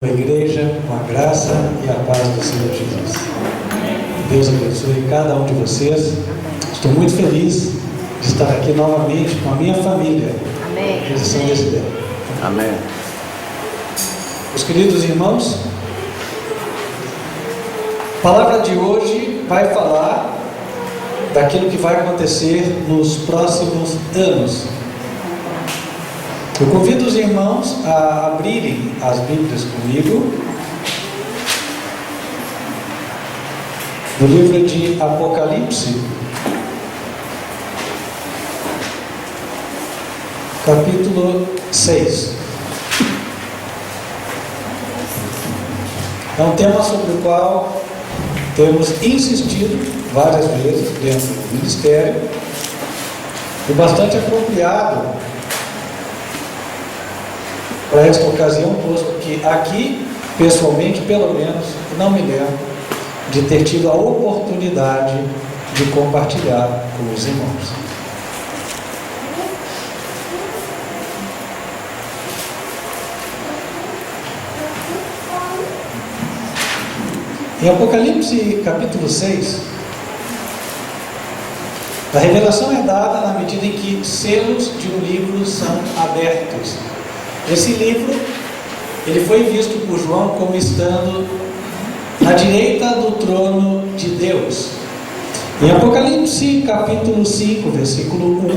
A igreja, com a graça e a paz do Senhor Jesus. Deus abençoe cada um de vocês. Estou muito feliz de estar aqui novamente com a minha família. Amém. De São Desidério. Amém. Os queridos irmãos, a palavra de hoje vai falar daquilo que vai acontecer nos próximos anos. Eu convido os irmãos a abrirem as Bíblias comigo no livro de Apocalipse, capítulo 6. É um tema sobre o qual temos insistido várias vezes dentro do ministério e bastante apropriado para esta ocasião, posto que aqui, pessoalmente, pelo menos, não me lembro de ter tido a oportunidade de compartilhar com os irmãos. Em Apocalipse capítulo 6, a revelação é dada na medida em que selos de um livro são abertos. Esse livro, ele foi visto por João como estando na direita do trono de Deus. Em Apocalipse capítulo 5, versículo 1,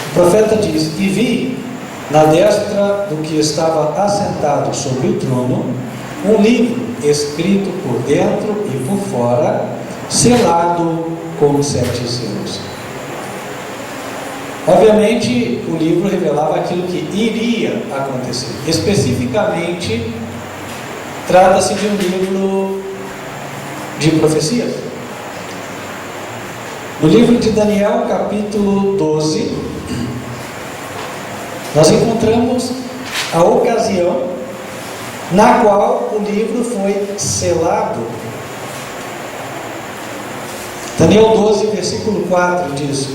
o profeta diz: "E vi na destra do que estava assentado sobre o trono um livro escrito por dentro e por fora, selado com 7 selos." Obviamente, o livro revelava aquilo que iria acontecer. Especificamente, trata-se de um livro de profecias. No livro de Daniel, capítulo 12, nós encontramos a ocasião na qual o livro foi selado. Daniel 12, versículo 4 diz: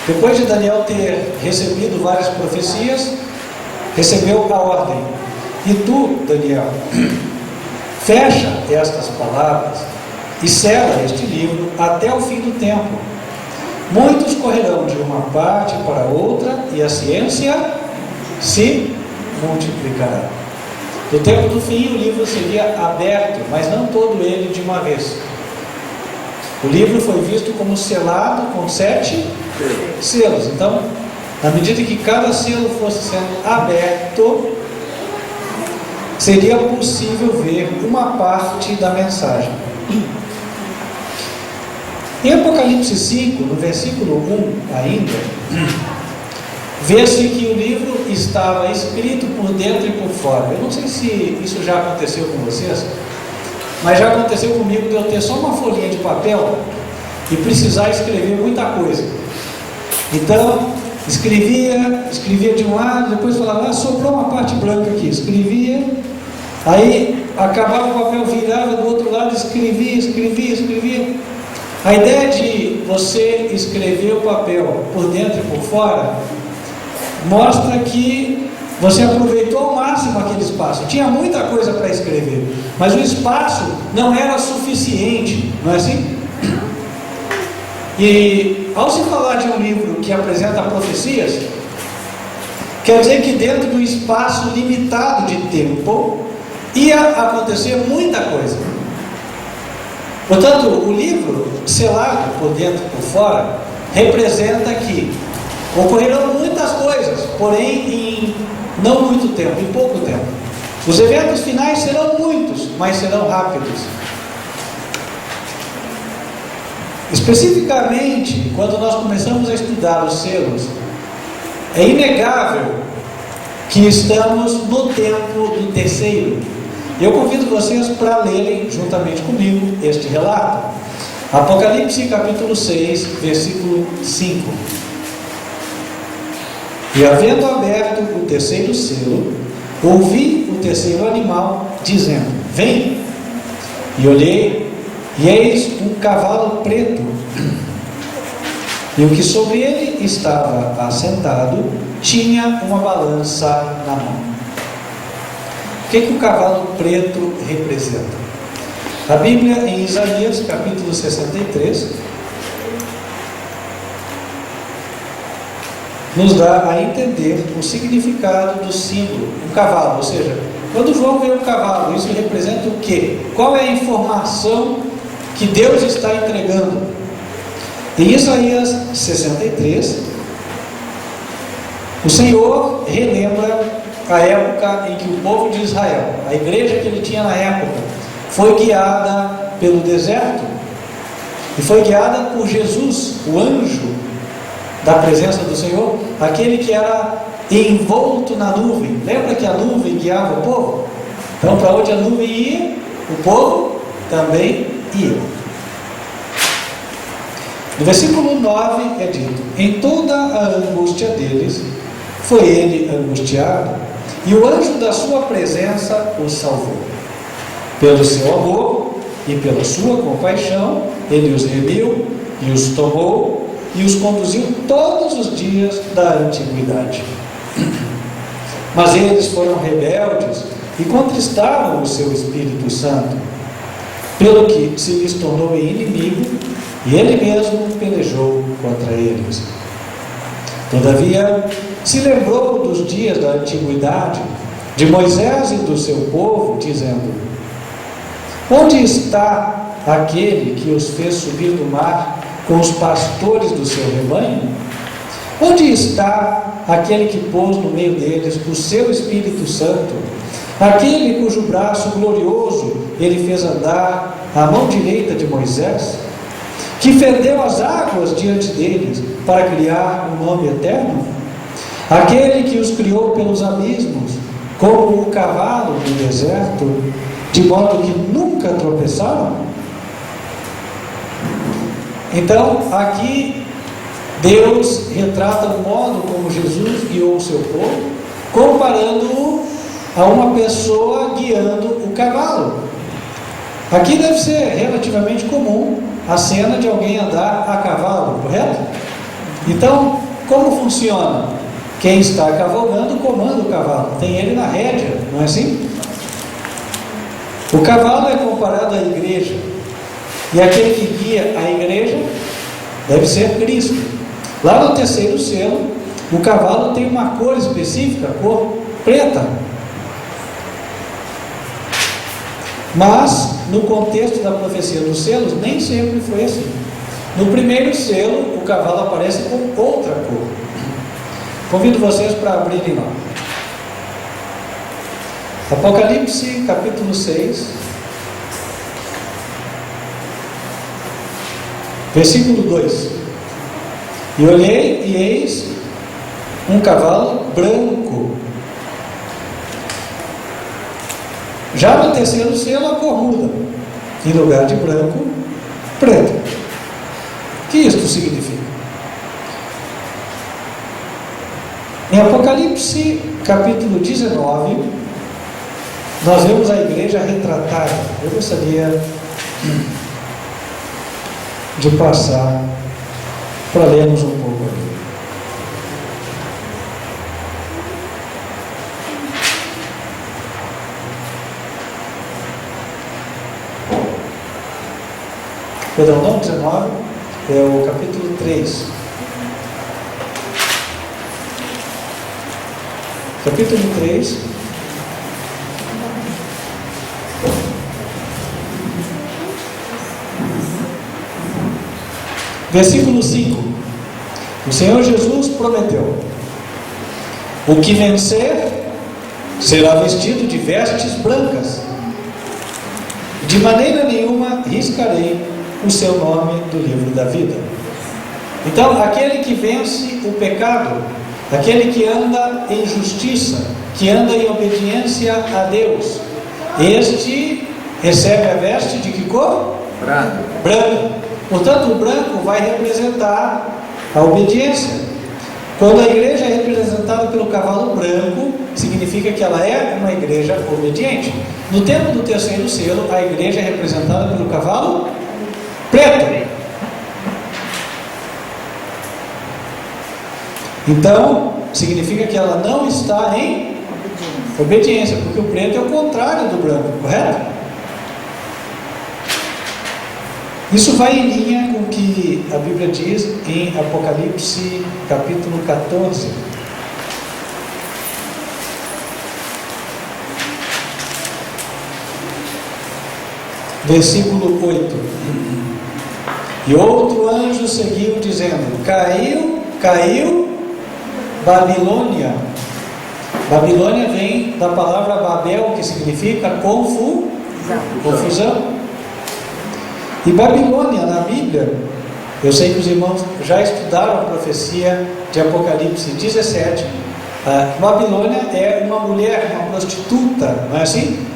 "Depois de Daniel ter recebido várias profecias, recebeu a ordem: e tu, Daniel, fecha estas palavras e sela este livro até o fim do tempo. Muitos correrão de uma parte para outra e a ciência se multiplicará." No tempo do fim, o livro seria aberto, mas não todo ele de uma vez. O livro foi visto como selado com 7 selos. Então, na medida que cada selo fosse sendo aberto, seria possível ver uma parte da mensagem. Em Apocalipse 5, no versículo 1 ainda, vê-se que o livro estava escrito por dentro e por fora. Eu não sei se isso já aconteceu com vocês, mas já aconteceu comigo de eu ter só uma folhinha de papel e precisar escrever muita coisa. Então, escrevia de um lado, depois falava: sobrou uma parte branca aqui. Escrevia, aí acabava o papel, virava do outro lado, escrevia. A ideia de você escrever o papel por dentro e por fora mostra que você aproveitou ao máximo aquele espaço. Tinha muita coisa para escrever, mas o espaço não era suficiente, não é assim? E ao se falar de um livro que apresenta profecias, quer dizer que dentro do espaço limitado de tempo ia acontecer muita coisa. Portanto, o livro selado por dentro e por fora representa que ocorrerão muitas coisas, porém em não muito tempo, em pouco tempo. Os eventos finais serão muitos, mas serão rápidos. Especificamente, quando nós começamos a estudar os selos, é inegável que estamos no tempo do terceiro. Eu convido vocês para lerem juntamente comigo este relato. Apocalipse capítulo 6, versículo 5. "E havendo aberto o terceiro selo, ouvi o terceiro animal dizendo: vem! E olhei, e eis um cavalo preto, e o que sobre ele estava assentado tinha uma balança na mão. que o cavalo preto representa? A Bíblia, em Isaías, capítulo 63, nos dá a entender o significado do símbolo, o cavalo. Ou seja, quando João vê um cavalo, isso representa o quê? Qual é a informação que Deus está entregando? Em Isaías 63, o Senhor relembra a época em que o povo de Israel, a igreja que ele tinha na época, foi guiada pelo deserto e foi guiada por Jesus, o anjo da presença do Senhor, aquele que era envolto na nuvem. Lembra que a nuvem guiava o povo? Então, para onde a nuvem ia, o povo também ia. No versículo 9 é dito: em toda a angústia deles foi ele angustiado, e o anjo da sua presença os salvou. Pelo seu amor e pela sua compaixão ele os remiu e os tomou e os conduziu todos os dias da antiguidade. Mas eles foram rebeldes e contristaram o seu Espírito Santo, pelo que se lhes tornou inimigo, e ele mesmo pelejou contra eles. Todavia se lembrou dos dias da antiguidade, de Moisés e do seu povo, dizendo: onde está aquele que os fez subir do mar com os pastores do seu rebanho? Onde está aquele que pôs no meio deles o seu Espírito Santo, aquele cujo braço glorioso ele fez andar à mão direita de Moisés, que fendeu as águas diante deles para criar um nome eterno? Aquele que os criou pelos abismos, como o cavalo do deserto, de modo que nunca tropeçaram? Então, aqui Deus retrata o modo como Jesus guiou o seu povo, comparando-o a uma pessoa guiando o cavalo. Aqui deve ser relativamente comum a cena de alguém andar a cavalo, correto? Então, como funciona? Quem está cavalgando comanda o cavalo, tem ele na rédea, não é assim? O cavalo é comparado à igreja, e aquele que guia a igreja deve ser Cristo. Lá no terceiro selo, o cavalo tem uma cor específica, a cor preta. Mas, no contexto da profecia dos selos, nem sempre foi assim. No primeiro selo, o cavalo aparece com outra cor. Convido vocês para abrirem lá. Apocalipse, capítulo 6, versículo 2. E olhei, e eis um cavalo branco. Já no terceiro selo, a cor muda. Em lugar de branco, preto. O que isto significa? Em Apocalipse, capítulo 19, nós vemos a igreja retratada. Eu gostaria de passar para lermos um pouco aqui. Perdão, não 19, é o capítulo 3. Capítulo 3. Versículo 5. O Senhor Jesus prometeu: o que vencer será vestido de vestes brancas, de maneira nenhuma riscarei o seu nome do livro da vida. Então, aquele que vence o pecado, aquele que anda em justiça, que anda em obediência a Deus, este recebe a veste de que cor? Branca. Portanto, o branco vai representar a obediência. Quando a igreja é representada pelo cavalo branco, significa que ela é uma igreja obediente. No tempo do terceiro selo, a igreja é representada pelo cavalo preto. Então, significa que ela não está em Obediência, porque o preto é o contrário do branco, correto? Isso vai em linha com o que a Bíblia diz em Apocalipse capítulo 14. Versículo 8. E outro anjo seguiu dizendo: caiu Babilônia. Babilônia vem da palavra Babel, que significa confusão. E Babilônia na Bíblia, eu sei que os irmãos já estudaram a profecia de Apocalipse 17. Babilônia é uma mulher, uma prostituta, não é assim?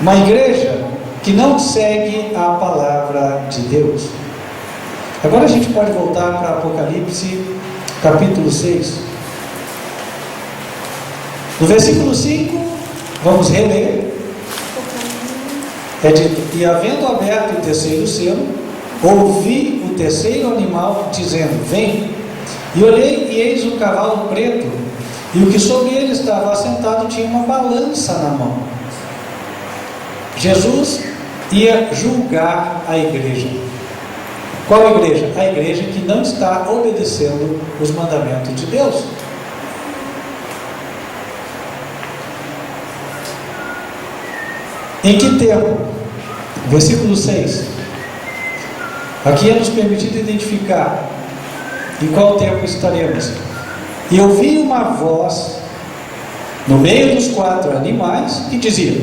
Uma igreja que não segue a palavra de Deus. Agora a gente pode voltar para Apocalipse capítulo 6. No versículo 5, vamos reler. É dito: e havendo aberto o terceiro selo, ouvi o terceiro animal dizendo: vem. E olhei, e eis um cavalo preto, e o que sobre ele estava assentado tinha uma balança na mão. Jesus ia julgar a igreja. Qual igreja? A igreja que não está obedecendo os mandamentos de Deus. Em que tempo? Versículo 6. Aqui é nos permitido identificar em qual tempo estaremos. E ouvi uma voz no meio dos 4 animais que dizia: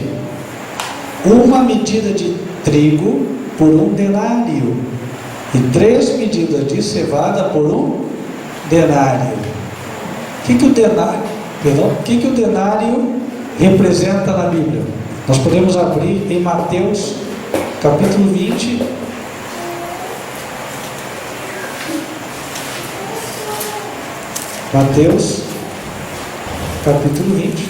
uma medida de trigo por 1 denário, e 3 medidas de cevada por 1 denário. O que o denário representa na Bíblia? Nós podemos abrir em Mateus capítulo 20. Mateus capítulo 20.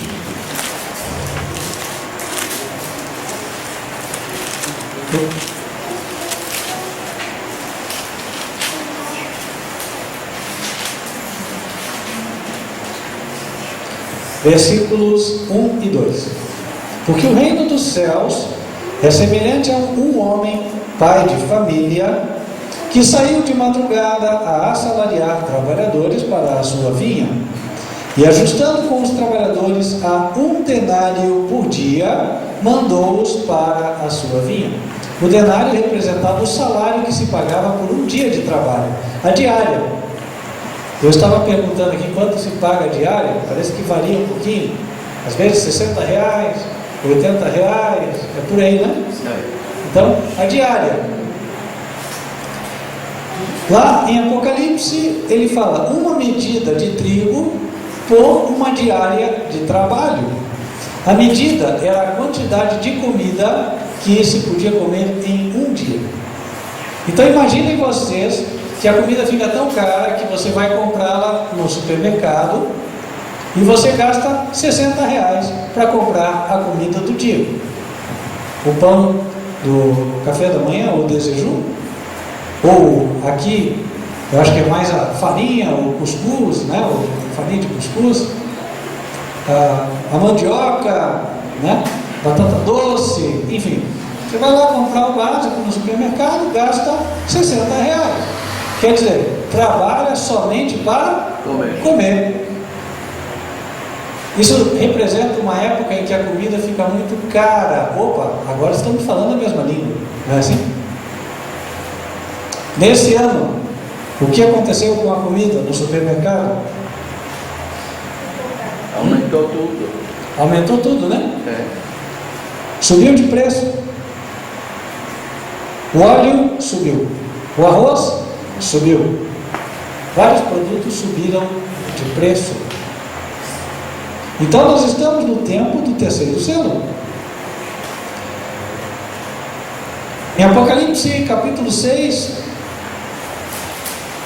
Versículos 1 e 2. Porque o reino dos céus é semelhante a um homem, pai de família, que saiu de madrugada a assalariar trabalhadores para a sua vinha, e ajustando com os trabalhadores a 1 denário por dia, mandou-os para a sua vinha. O denário representava o salário que se pagava por um dia de trabalho, a diária. Eu estava perguntando aqui quanto se paga a diária, parece que varia um pouquinho, às vezes R$60, R$80, é por aí, né? Então, a diária. Lá em Apocalipse, ele fala uma medida de trigo por uma diária de trabalho. A medida era a quantidade de comida que se podia comer em um dia. Então, imaginem vocês que a comida fica tão cara que você vai comprá-la no supermercado e você gasta R$60 para comprar a comida do dia. O pão do café da manhã, ou desejo, ou aqui, eu acho que é mais a farinha, o cuscuz, né? Ou farinha de cuscuz, a mandioca, né? Batata doce, enfim. Você vai lá comprar o básico no supermercado, gasta R$60. Quer dizer, trabalha somente para comer. Isso representa uma época em que a comida fica muito cara. Opa, agora estamos falando a mesma língua, não é assim? Nesse ano, o que aconteceu com a comida no supermercado? Aumentou tudo. Aumentou tudo, né? Subiu de preço. O óleo subiu. O arroz subiu. Vários produtos subiram de preço. Então nós estamos no tempo do terceiro selo. Em Apocalipse capítulo 6,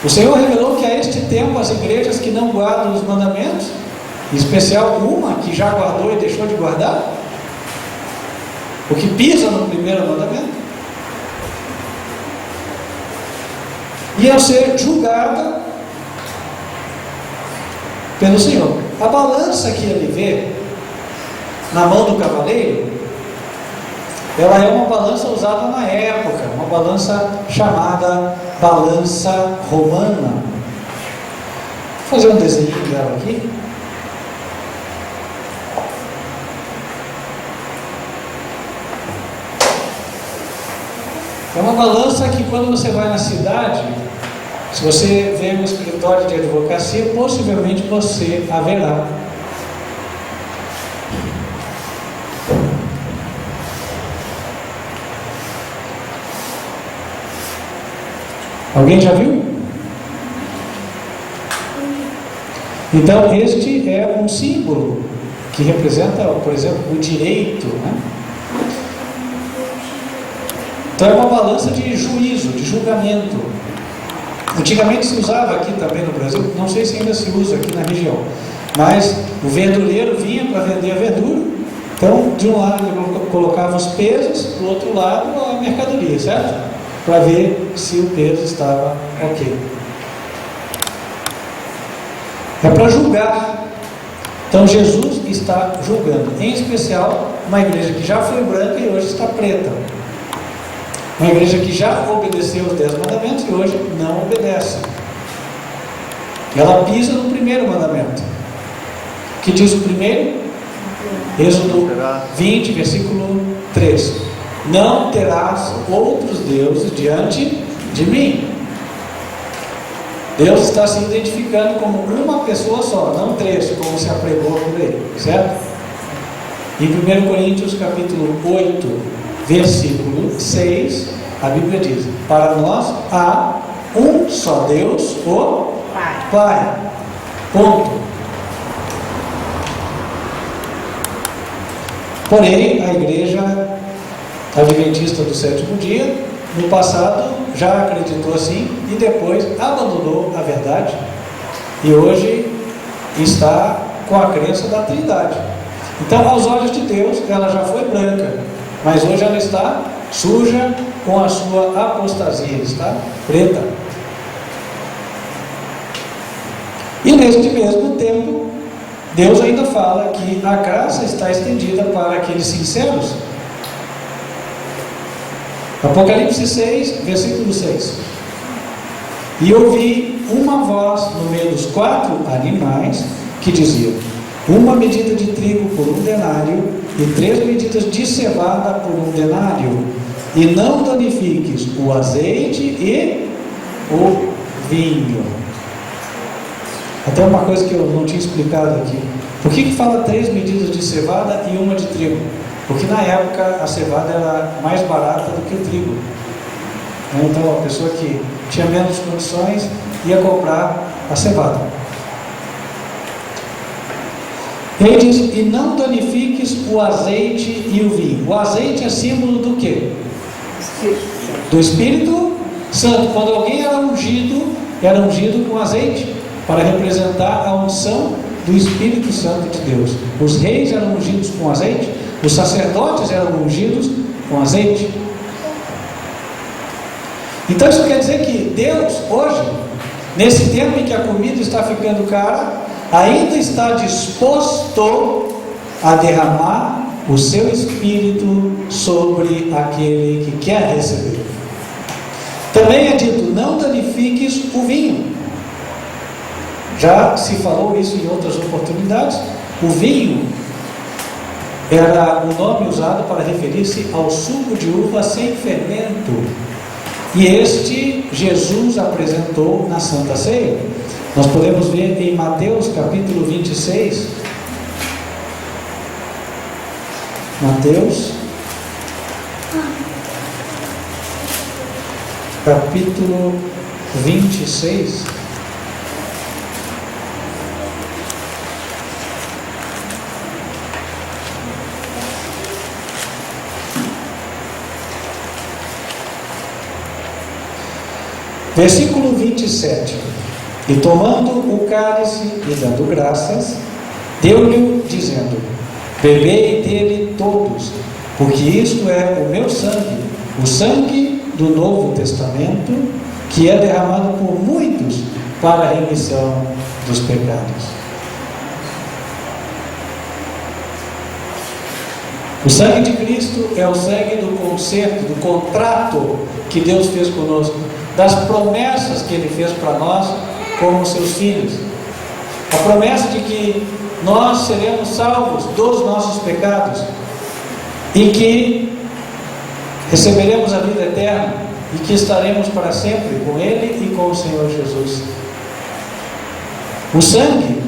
o Senhor revelou que a este tempo as igrejas que não guardam os mandamentos, em especial uma que já guardou e deixou de guardar, o que pisa no primeiro mandamento, ia ser julgada pelo Senhor. A balança que ele vê na mão do cavaleiro, ela é uma balança usada na época, uma balança chamada balança romana. Vou fazer um desenho dela aqui. É uma balança que, quando você vai na cidade, se você vê um escritório de advocacia, possivelmente você haverá. Alguém já viu? Então, este é um símbolo que representa, por exemplo, o direito, né? Então, é uma balança de juízo, de julgamento. Antigamente se usava aqui também no Brasil, não sei se ainda se usa aqui na região, mas o verdureiro vinha para vender a verdura. Então, de um lado ele colocava os pesos, do outro lado a mercadoria, certo? Para ver se o peso estava ok. É para julgar. Então Jesus está julgando, em especial uma igreja que já foi branca e hoje está preta. Uma igreja que já obedeceu os 10 mandamentos e hoje não obedece. Ela pisa no primeiro mandamento. O que diz o primeiro? Êxodo 20, versículo 3. Não terás outros deuses diante de mim. Deus está se identificando como uma pessoa só, não três, como se apregou por ele, certo? Em 1 Coríntios capítulo 8, versículo 6, a Bíblia diz: para nós há um só Deus, o Pai. Ponto. Porém, a igreja adventista do sétimo dia, no passado, já acreditou assim e depois abandonou a verdade e hoje está com a crença da Trindade. Então, aos olhos de Deus, ela já foi branca, mas hoje ela está suja com a sua apostasia, está preta. E neste mesmo tempo, Deus ainda fala que a graça está estendida para aqueles sinceros. Apocalipse 6, versículo 6. E ouvi uma voz no meio dos 4 animais que dizia: uma medida de trigo por 1 denário e 3 medidas de cevada por 1 denário, e não danifiques o azeite e o vinho. Até uma coisa que eu não tinha explicado aqui. Por que fala 3 medidas de cevada e 1 de trigo? Porque na época a cevada era mais barata do que o trigo. Então a pessoa que tinha menos condições ia comprar a cevada. Ele diz: e não danifiques o azeite e o vinho. O azeite é símbolo do quê? Do Espírito Santo. Quando alguém era ungido com azeite, para representar a unção do Espírito Santo de Deus. Os reis eram ungidos com azeite, os sacerdotes eram ungidos com azeite. Então isso quer dizer que Deus hoje, nesse tempo em que a comida está ficando cara, ainda está disposto a derramar o seu Espírito sobre aquele que quer receber. Também é dito: não danifiques o vinho. Já se falou isso em outras oportunidades. O vinho era o nome usado para referir-se ao suco de uva sem fermento. E este Jesus apresentou na Santa Ceia. Nós podemos ver em Mateus capítulo 26. Mateus capítulo 26. Versículo 27. E tomando o cálice e dando graças, deu-lhe, dizendo: bebei dele todos, porque isto é o meu sangue, o sangue do Novo Testamento, que é derramado por muitos para a remissão dos pecados. O sangue de Cristo é o sangue do concerto, do contrato que Deus fez conosco, das promessas que Ele fez para nós como seus filhos. A promessa de que nós seremos salvos dos nossos pecados e que receberemos a vida eterna e que estaremos para sempre com Ele e com o Senhor Jesus. O sangue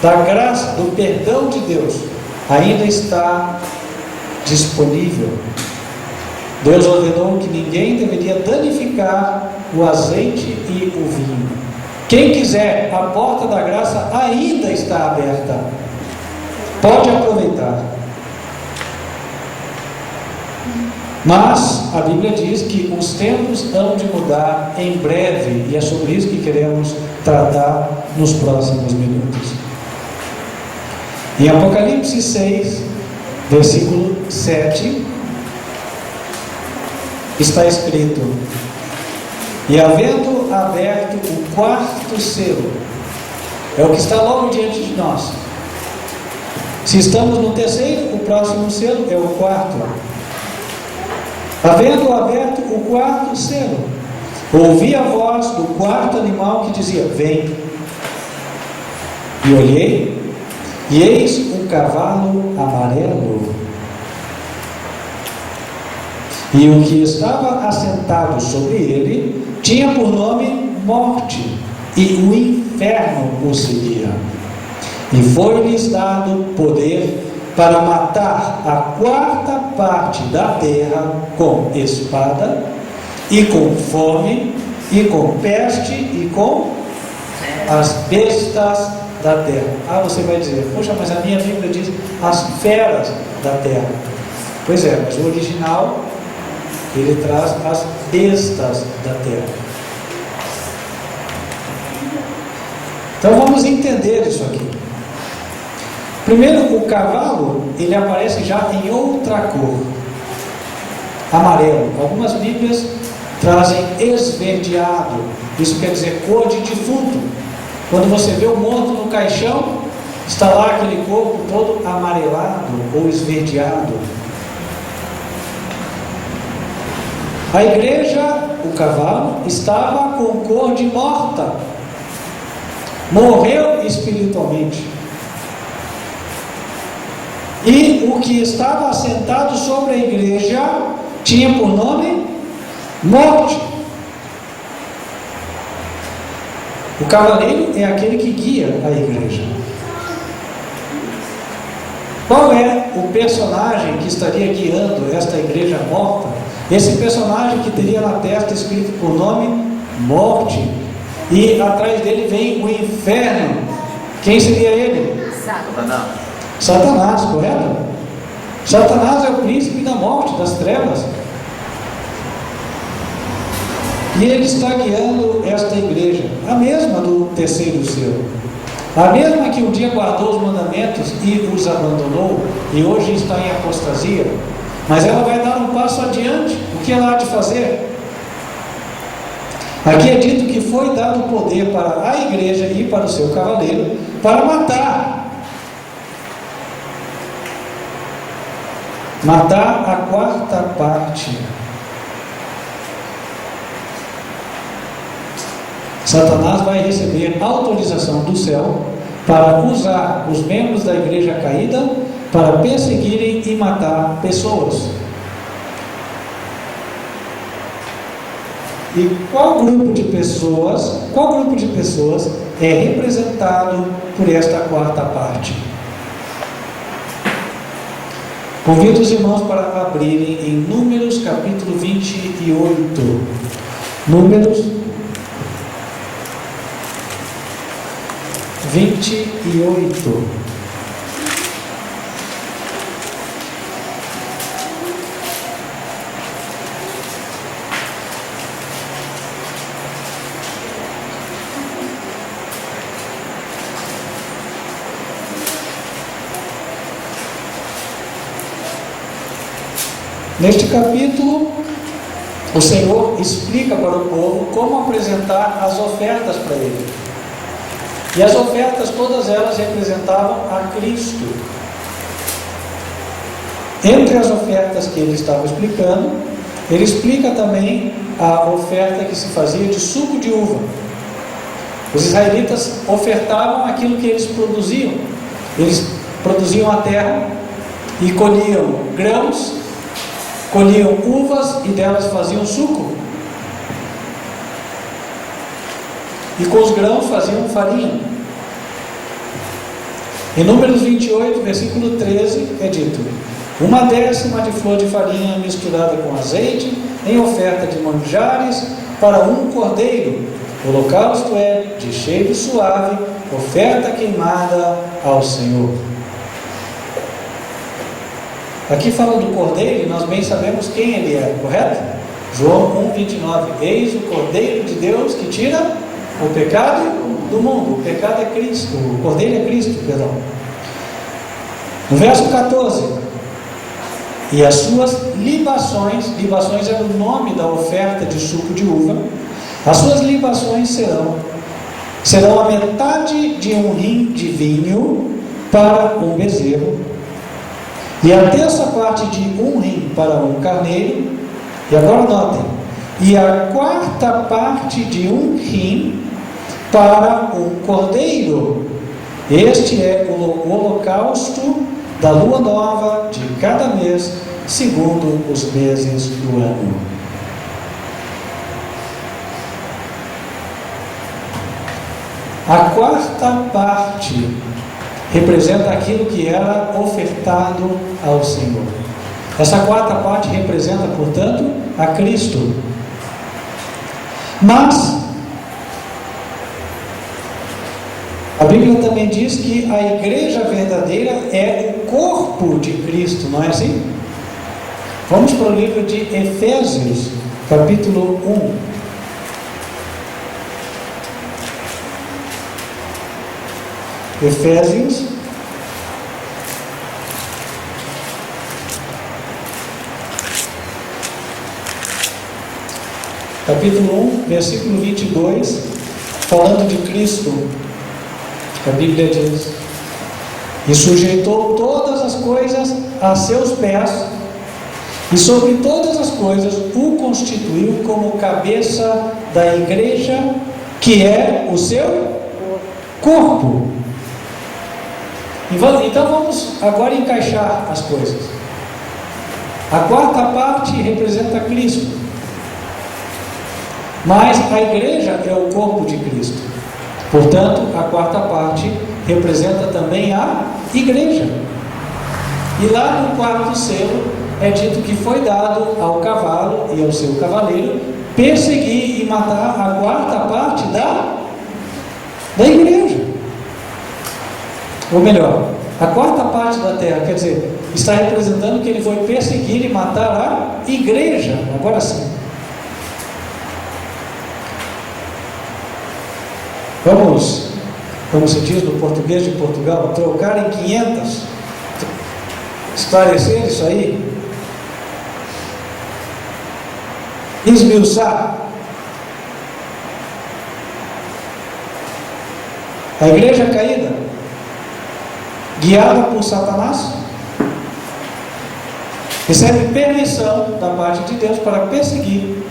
da graça, do perdão de Deus ainda está disponível. Deus ordenou que ninguém deveria danificar o azeite e o vinho. Quem quiser, a porta da graça ainda está aberta. Pode aproveitar. Mas a Bíblia diz que os tempos hão de mudar em breve, e é sobre isso que queremos tratar nos próximos minutos. Em Apocalipse 6, versículo 7, está escrito: e havendo aberto o quarto selo, é o que está logo diante de nós. Se estamos no terceiro, o próximo selo é o quarto. Havendo aberto o quarto selo, ouvi a voz do quarto animal que dizia: vem. E olhei, e eis um cavalo amarelo, e o que estava assentado sobre ele tinha por nome Morte, e o inferno o seguia. E foi-lhes dado poder para matar a quarta parte da terra com espada, e com fome, e com peste, e com as bestas da terra. Ah, você vai dizer: poxa, mas a minha Bíblia diz as feras da terra. Pois é, mas o original, ele traz as bestas da terra. Então vamos entender isso aqui. Primeiro, o cavalo, ele aparece já em outra cor, amarelo. Algumas Bíblias trazem esverdeado, isso quer dizer cor de defunto. Quando você vê o morto no caixão, está lá aquele corpo todo amarelado ou esverdeado. A igreja, o cavalo, estava com cor de morta, morreu espiritualmente. E o que estava assentado sobre a igreja tinha por nome Morte. O cavaleiro é aquele que guia a igreja. Qual é o personagem que estaria guiando esta igreja morta? Esse personagem que teria na testa escrito por nome Morte, e atrás dele vem o inferno. Quem seria ele? Satanás, correto? Satanás é o príncipe da morte, das trevas. E ele está guiando esta igreja, a mesma do terceiro selo, a mesma que um dia guardou os mandamentos e os abandonou, e hoje está em apostasia. Mas ela vai dar um passo adiante. O que ela há de fazer? Aqui é dito que foi dado poder para a igreja e para o seu cavaleiro para matar a quarta parte. Satanás vai receber autorização do céu para usar os membros da igreja caída para perseguirem e matar pessoas. E qual grupo de pessoas é representado por esta quarta parte? Convido os irmãos para abrirem em Números capítulo 28. Números 28. Neste capítulo, o Senhor explica para o povo como apresentar as ofertas para ele. E as ofertas, todas elas representavam a Cristo. Entre as ofertas que ele estava explicando, ele explica também a oferta que se fazia de suco de uva. Os israelitas ofertavam aquilo que eles produziam. Eles produziam a terra e colhiam grãos, colhiam uvas e delas faziam suco. E com os grãos faziam farinha. Em Números 28, versículo 13, é dito: 1/10 de flor de farinha misturada com azeite, em oferta de manjares, para um cordeiro. O holocausto é de cheiro suave, oferta queimada ao Senhor. Aqui fala do cordeiro e nós bem sabemos quem ele é, correto? João 1,29. Eis o Cordeiro de Deus que tira o pecado do mundo. O pecado é Cristo, o cordeiro é Cristo, perdão. No verso 14: e as suas libações é o nome da oferta de suco de uva. As suas libações serão a metade de um rim de vinho para um bezerro, e a terça parte de um rim para um carneiro, e agora notem, e a quarta parte de um rim para um cordeiro. Este é o holocausto da lua nova de cada mês, segundo os meses do ano. A quarta parte representa aquilo que era ofertado ao Senhor. Essa quarta parte representa, portanto, a Cristo. Mas a Bíblia também diz que a igreja verdadeira é o corpo de Cristo, não é assim? Vamos para o livro de Efésios, capítulo 1. Efésios, capítulo 1, versículo 22, falando de Cristo, a Bíblia diz: e sujeitou todas as coisas a seus pés, e sobre todas as coisas o constituiu como cabeça da igreja, que é o seu corpo. Então vamos agora encaixar as coisas. A quarta parte representa Cristo, mas a igreja é o corpo de Cristo. Portanto, a quarta parte representa também a igreja. E lá no quarto selo é dito que foi dado ao cavalo e ao seu cavaleiro perseguir e matar a quarta parte da igreja. Ou melhor, a quarta parte da terra, quer dizer, está representando que ele foi perseguir e matar a igreja. Agora sim. Vamos, como se diz no português de Portugal, trocar em 500, esclarecer isso aí, esmiuçar. A igreja caída, guiada por Satanás, recebe permissão da parte de Deus para perseguir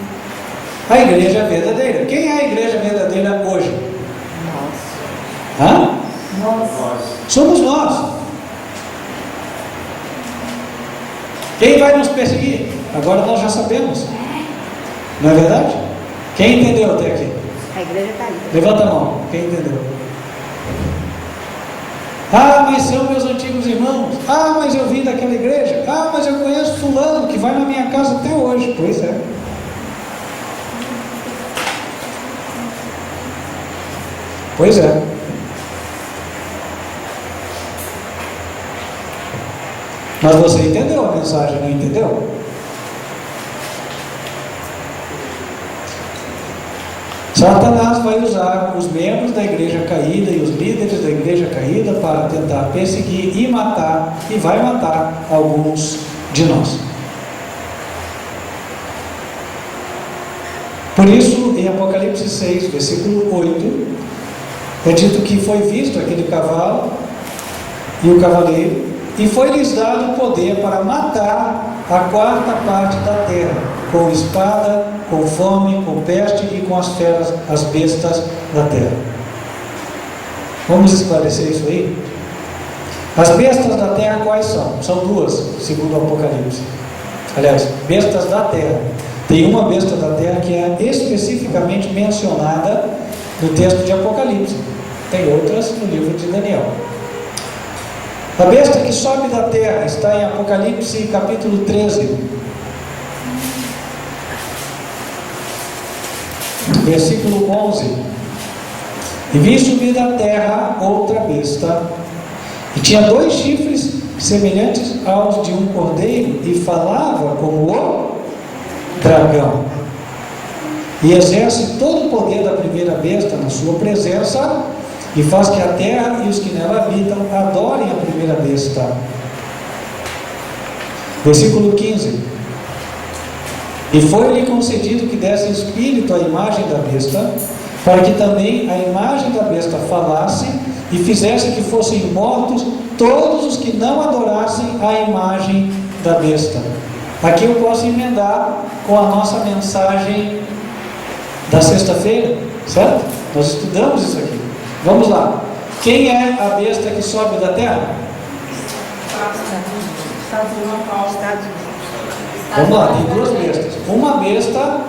a igreja verdadeira. Quem é a igreja verdadeira hoje? Hã? Nós. Somos nós. Quem vai nos perseguir? Agora nós já sabemos. Não é verdade? Quem entendeu até aqui? A igreja está aí. Levanta a mão. Quem entendeu? Ah, mas são meus antigos irmãos. Ah, mas eu vim daquela igreja. Ah, mas eu conheço fulano que vai na minha casa até hoje. Pois é. Pois é. Mas você entendeu a mensagem, não entendeu? Satanás vai usar os membros da igreja caída e os líderes da igreja caída para tentar perseguir e matar, e vai matar alguns de nós. Por isso, em Apocalipse 6, versículo 8, é dito que foi visto aquele cavalo e o cavaleiro, e foi-lhes dado o poder para matar a quarta parte da terra, com espada, com fome, com peste e com as feras, as bestas da terra. Vamos esclarecer isso aí? As bestas da terra quais são? São duas, segundo o Apocalipse. Aliás, bestas da terra. Tem uma besta da terra que é especificamente mencionada no texto de Apocalipse. Tem outras no livro de Daniel. A besta que sobe da terra está em Apocalipse capítulo 13, versículo 11. E vi subir da terra outra besta, e tinha 2 chifres semelhantes aos de um cordeiro, e falava como o dragão, e exerce todo o poder da primeira besta na sua presença, e faz que a terra e os que nela habitam adorem a primeira besta. Versículo 15. E foi-lhe concedido que desse espírito à imagem da besta, para que também a imagem da besta falasse e fizesse que fossem mortos todos os que não adorassem a imagem da besta. Aqui eu posso emendar com a nossa mensagem da sexta-feira, certo? Nós estudamos isso aqui. Vamos lá. Quem é a besta que sobe da terra? Vamos lá, tem 2 bestas. Uma besta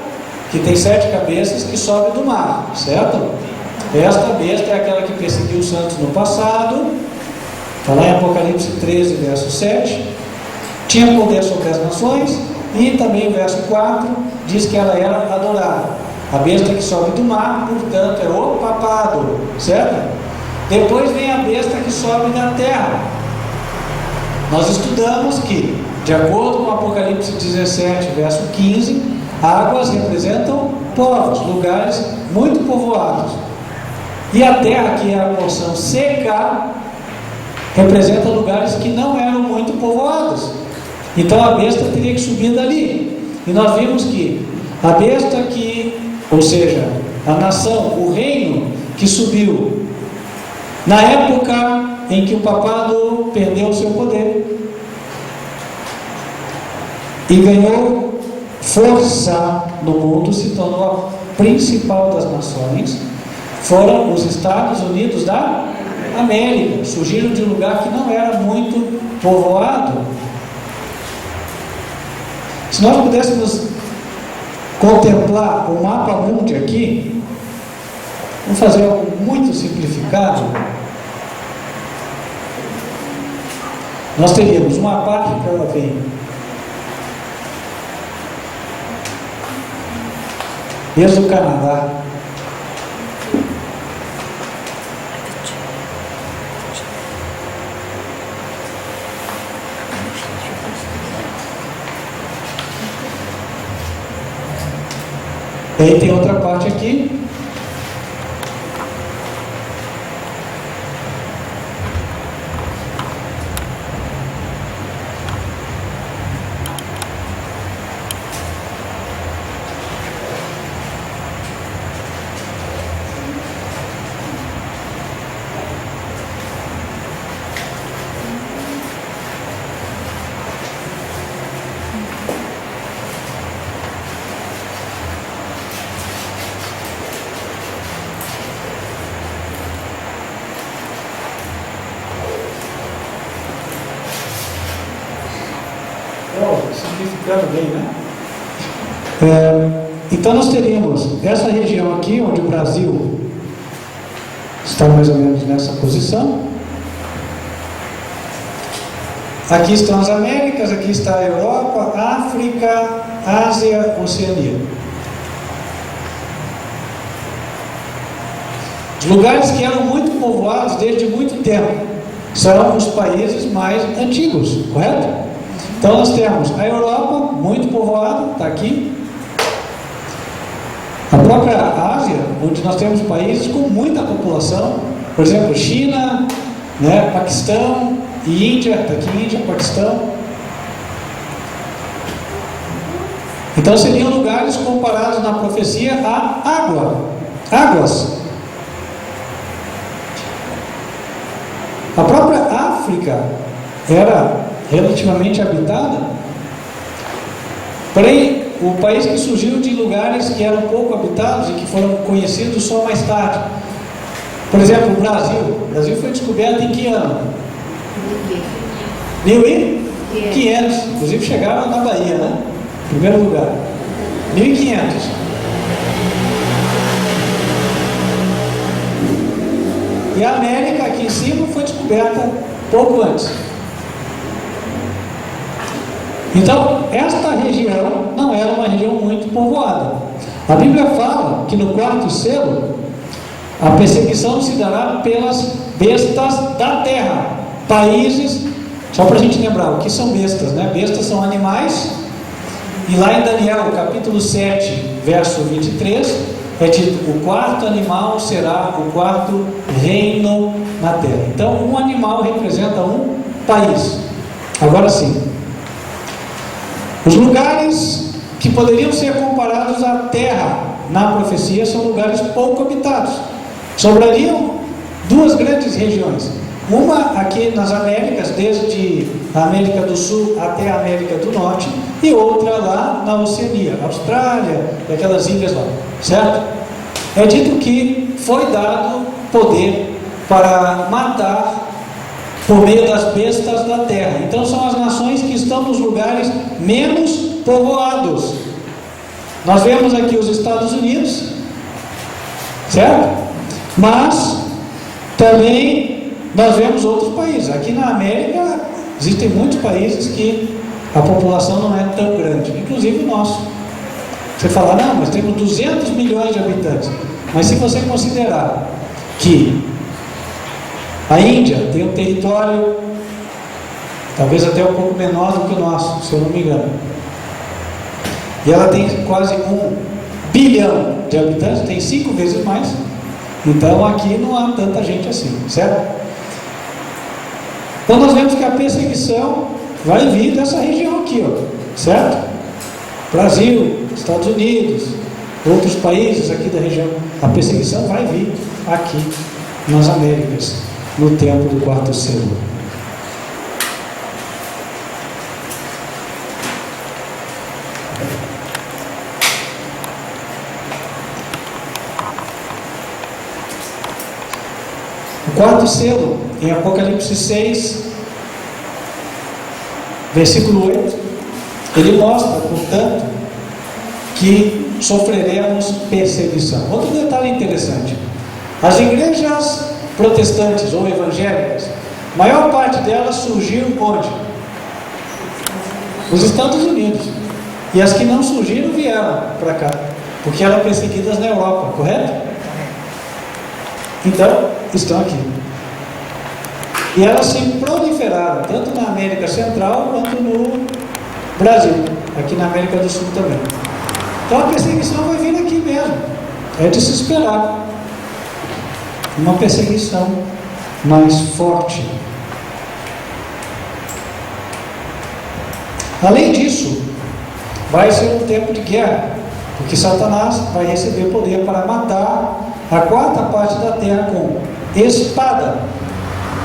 que tem 7 cabeças que sobe do mar, certo? Esta besta é aquela que perseguiu os santos no passado. Está lá em Apocalipse 13, verso 7. Tinha poder sobre as nações. E também o verso 4 diz que ela era adorada. A besta que sobe do mar, portanto, é o papado, certo? Depois vem a besta que sobe da terra. Nós estudamos que, de acordo com Apocalipse 17, verso 15, águas representam povos, lugares muito povoados. E a terra, que é a porção seca, representa lugares que não eram muito povoados. Então a besta teria que subir dali. E nós vimos que a besta que, ou seja, a nação, o reino que subiu na época em que o papado perdeu o seu poder e ganhou força no mundo, se tornou a principal das nações, foram os Estados Unidos da América. Surgiram de um lugar que não era muito povoado. Se nós pudéssemos contemplar o mapa mundi aqui, vamos fazer algo muito simplificado. Nós teríamos uma parte que ela vem desde o Canadá, e aí tem outra parte aqui, simplificando bem, né? Então nós teríamos essa região aqui, onde o Brasil está mais ou menos nessa posição. Aqui estão as Américas, aqui está a Europa, África, Ásia, Oceania. Os lugares que eram muito povoados desde muito tempo são os países mais antigos, correto? Então nós temos a Europa, muito povoada, está aqui. A própria Ásia, onde nós temos países com muita população, por exemplo, China, né, Paquistão e Índia, está aqui Índia, Paquistão. Então seriam lugares comparados na profecia a águas. A própria África era relativamente habitada, porém o país que surgiu de lugares que eram pouco habitados e que foram conhecidos só mais tarde. Por exemplo, o Brasil. O Brasil foi descoberto em que ano? 1500. Inclusive chegaram na Bahia, né? Primeiro lugar. 1500. E a América, aqui em cima, foi descoberta pouco antes. Então, esta região não era uma região muito povoada. A Bíblia fala que no quarto selo, a perseguição se dará pelas bestas da terra. Países, só para a gente lembrar, o que são bestas, né? Bestas são animais. E lá em Daniel, capítulo 7, verso 23, é dito: o quarto animal será o quarto reino na terra. Então, um animal representa um país. Agora sim, os lugares que poderiam ser comparados à terra na profecia são lugares pouco habitados. Sobrariam duas grandes regiões. Uma aqui nas Américas, desde a América do Sul até a América do Norte, e outra lá na Oceania, Austrália e aquelas ilhas lá, certo? É dito que foi dado poder para matar por meio das bestas da terra. Então são as nações que estão nos lugares menos povoados. Nós vemos aqui os Estados Unidos, certo? Mas também nós vemos outros países. Aqui na América existem muitos países que a população não é tão grande, inclusive o nosso. Você fala, não, mas temos 200 milhões de habitantes. Mas se você considerar que a Índia tem um território talvez até um pouco menor do que o nosso, se eu não me engano, e ela tem quase 1 bilhão de habitantes, tem 5 vezes mais. Então aqui não há tanta gente assim, certo? Então nós vemos que a perseguição vai vir dessa região aqui, ó, certo? Brasil, Estados Unidos, outros países aqui da região. A perseguição vai vir aqui nas Américas, no tempo do quarto selo. O quarto selo, em Apocalipse 6, versículo 8, ele mostra, portanto, que sofreremos perseguição. Outro detalhe interessante: as igrejas protestantes ou evangélicas, a maior parte delas surgiu onde? Nos Estados Unidos. E as que não surgiram vieram para cá, porque eram perseguidas na Europa, correto? Então, estão aqui. E elas se proliferaram, tanto na América Central quanto no Brasil, aqui na América do Sul também. Então a perseguição vai vir aqui mesmo. É de se esperar. Uma perseguição mais forte. Além disso, vai ser um tempo de guerra, porque Satanás vai receber poder para matar a quarta parte da terra com espada.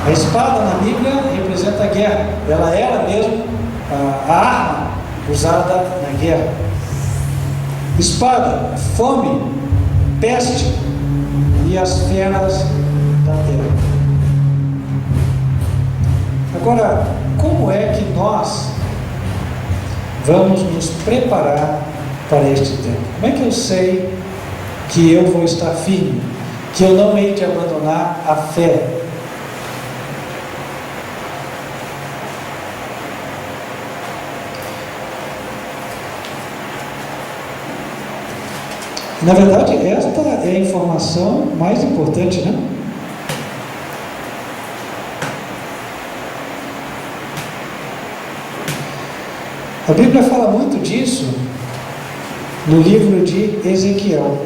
A espada na Bíblia representa a guerra. Ela era mesmo a arma usada na guerra. Espada, fome, peste e as feras da terra. Agora, como é que nós vamos nos preparar para este tempo? Como é que eu sei que eu vou estar firme, que eu não hei de abandonar a fé? Na verdade, esta é a informação mais importante, né? A Bíblia fala muito disso no livro de Ezequiel.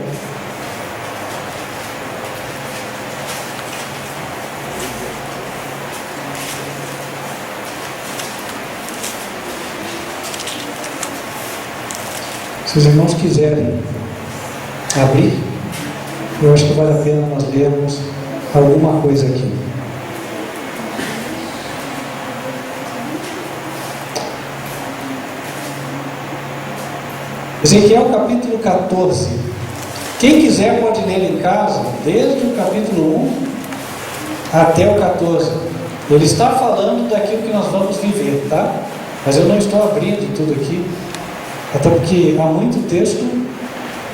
Se os irmãos quiserem abrir, eu acho que vale a pena nós lermos alguma coisa aqui. Ezequiel capítulo 14. Quem quiser pode ler em casa, desde o capítulo 1 até o 14. Ele está falando daquilo que nós vamos viver, tá? Mas eu não estou abrindo tudo aqui, até porque há muito texto,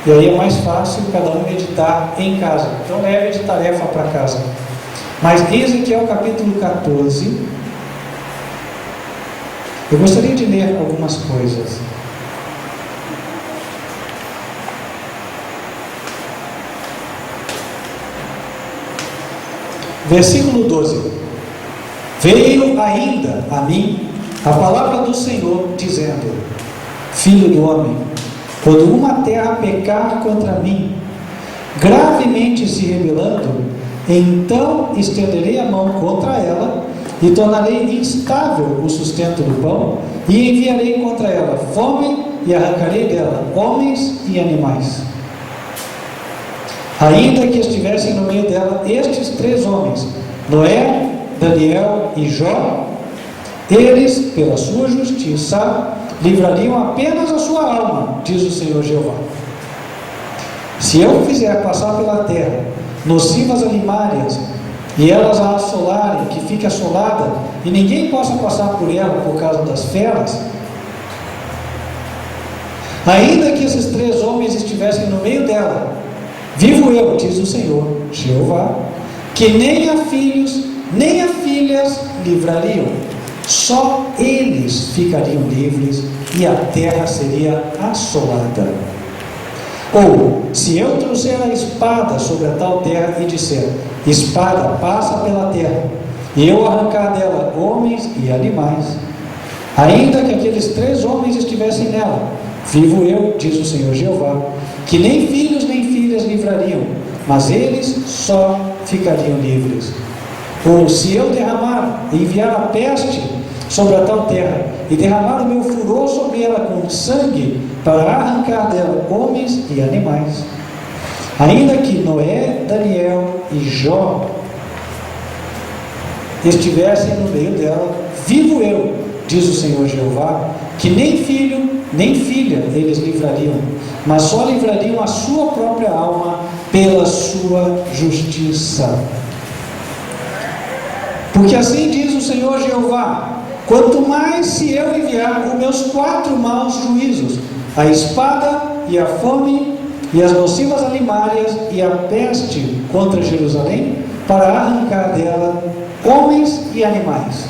e aí é mais fácil cada um meditar em casa. Então leve de tarefa para casa. Mas Ezequiel capítulo 14, eu gostaria de ler algumas coisas. Versículo 12. Veio ainda a mim a palavra do Senhor, dizendo: Filho do homem, quando uma terra pecar contra mim, gravemente se rebelando, então estenderei a mão contra ela, e tornarei instável o sustento do pão, e enviarei contra ela fome, e arrancarei dela homens e animais. Ainda que estivessem no meio dela estes 3 homens, Noé, Daniel e Jó, eles, pela sua justiça, livrariam apenas a sua alma, diz o Senhor Jeová. Se eu fizer passar pela terra nocivas alimárias, e elas a assolarem, que fique assolada, e ninguém possa passar por ela por causa das feras, ainda que esses 3 homens estivessem no meio dela, vivo eu, diz o Senhor Jeová, que nem a filhos nem a filhas livrariam, só eles ficariam livres e a terra seria assolada. Ou, se eu trouxer a espada sobre a tal terra e disser: espada, passa pela terra, e eu arrancar dela homens e animais, ainda que aqueles 3 homens estivessem nela, vivo eu, diz o Senhor Jeová, que nem filhos nem filhas livrariam, mas eles só ficariam livres. Ou, se eu derramar e enviar a peste sobre a tal terra, e derramar o meu furor sobre ela com sangue, para arrancar dela homens e animais, ainda que Noé, Daniel e Jó estivessem no meio dela, vivo eu, diz o Senhor Jeová, que nem filho nem filha eles livrariam, mas só livrariam a sua própria alma pela sua justiça. Porque assim diz o Senhor Jeová: quanto mais se eu enviar os meus 4 maus juízos, a espada e a fome e as nocivas alimárias e a peste contra Jerusalém, para arrancar dela homens e animais.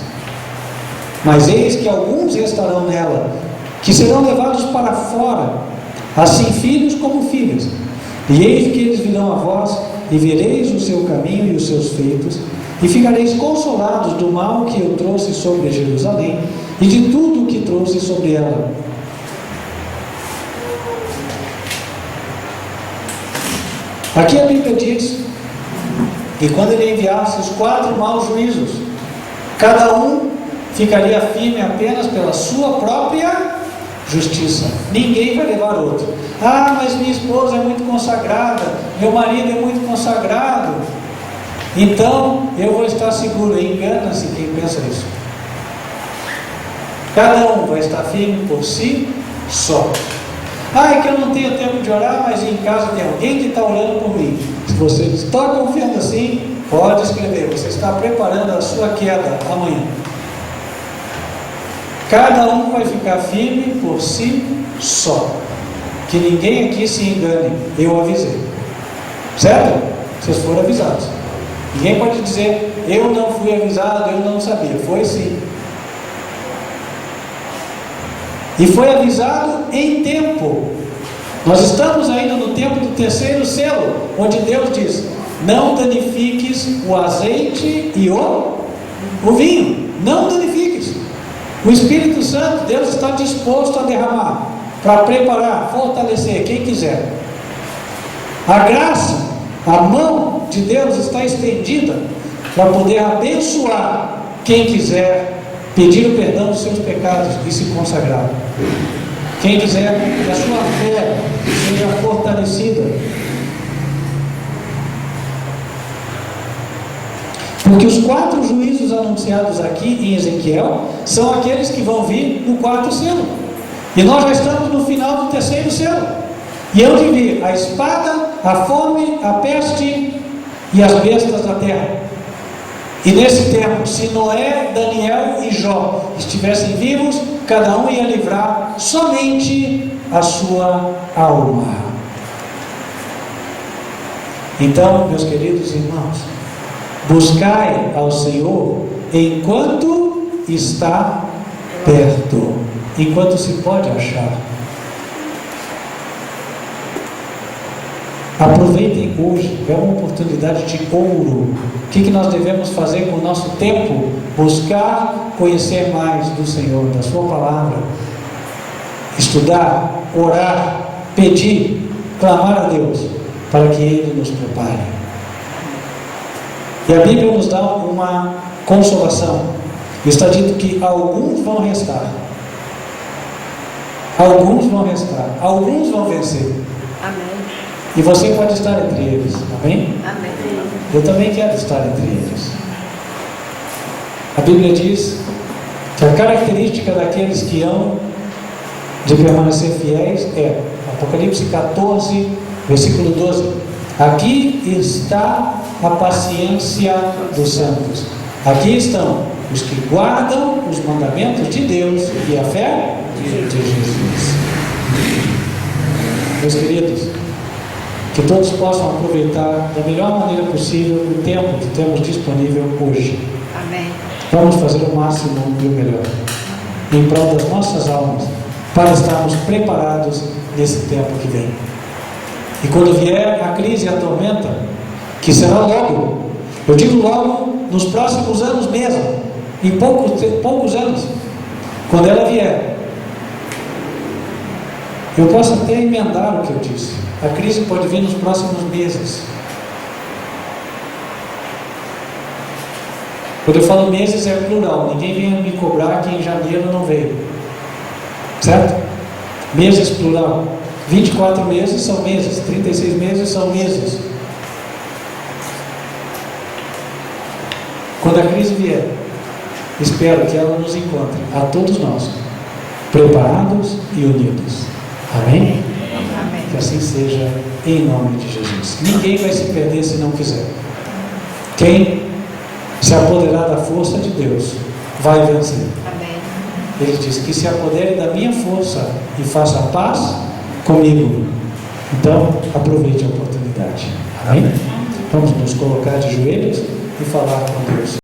Mas eis que alguns estarão nela, que serão levados para fora, assim filhos como filhas. E eis que eles virão a vós, e vereis o seu caminho e os seus feitos, e ficareis consolados do mal que eu trouxe sobre Jerusalém, e de tudo o que trouxe sobre ela. Aqui a Bíblia diz que quando ele enviasse os 4 maus juízos, cada um ficaria firme apenas pela sua própria justiça. Ninguém vai levar outro. Ah, mas minha esposa é muito consagrada, meu marido é muito consagrado, então eu vou estar seguro. Engana-se quem pensa isso. Cada um vai estar firme por si só. Ah, é que eu não tenho tempo de orar, mas em casa tem alguém que está orando por mim. Se você está confiando assim, pode escrever: você está preparando a sua queda amanhã. Cada um vai ficar firme por si só. Que ninguém aqui se engane. Eu avisei. Certo? Vocês foram avisados. Ninguém pode dizer: eu não fui avisado, eu não sabia. Foi sim. E foi avisado em tempo. Nós estamos ainda no tempo do 3º selo, onde Deus diz: não danifiques o azeite e o vinho. Não danifiques. O Espírito Santo, Deus está disposto a derramar, para preparar, fortalecer quem quiser. A graça, a mão de Deus está estendida para poder abençoar quem quiser pedir o perdão dos seus pecados e se consagrar. Quem quiser que a sua fé seja fortalecida. Porque os 4 juízos anunciados aqui em Ezequiel são aqueles que vão vir no 4º selo. E nós já estamos no final do terceiro selo. E eu vi a espada, a fome, a peste e as bestas da terra. E nesse tempo, se Noé, Daniel e Jó estivessem vivos, cada um ia livrar somente a sua alma. Então, meus queridos irmãos, buscai ao Senhor enquanto está perto, enquanto se pode achar. Aproveitem hoje, é uma oportunidade de ouro. O que nós devemos fazer com o nosso tempo? Buscar conhecer mais do Senhor, da sua palavra, estudar, orar, pedir, clamar a Deus, para que Ele nos prepare. E a Bíblia nos dá uma consolação. Está dito que alguns vão restar. Alguns vão restar. Alguns vão vencer. Amém. E você pode estar entre eles. Amém? Amém. Eu também quero estar entre eles. A Bíblia diz que a característica daqueles que hão de permanecer fiéis é, Apocalipse 14, versículo 12: aqui está a paciência dos santos. Aqui estão os que guardam os mandamentos de Deus e a fé de Jesus. Meus queridos, que todos possam aproveitar da melhor maneira possível o tempo que temos disponível hoje. Amém. Vamos fazer o máximo e o melhor em prol das nossas almas, para estarmos preparados nesse tempo que vem. E quando vier a crise e a tormenta, que será logo, eu digo logo, nos próximos anos mesmo, em poucos anos, quando ela vier, eu posso até emendar o que eu disse. A crise pode vir nos próximos meses. Quando eu falo meses é plural, ninguém venha me cobrar que em janeiro não veio, certo? Meses plural, 24 meses são meses, 36 meses são meses. Quando a crise vier, espero que ela nos encontre, a todos nós, preparados e unidos. Amém? Amém. Que assim seja, em nome de Jesus. Ninguém vai se perder se não quiser. Quem se apoderar da força de Deus vai vencer. Amém. Ele diz que se apodere da minha força e faça paz comigo. Então, aproveite a oportunidade. Amém? Vamos nos colocar de joelhos e falar com Deus.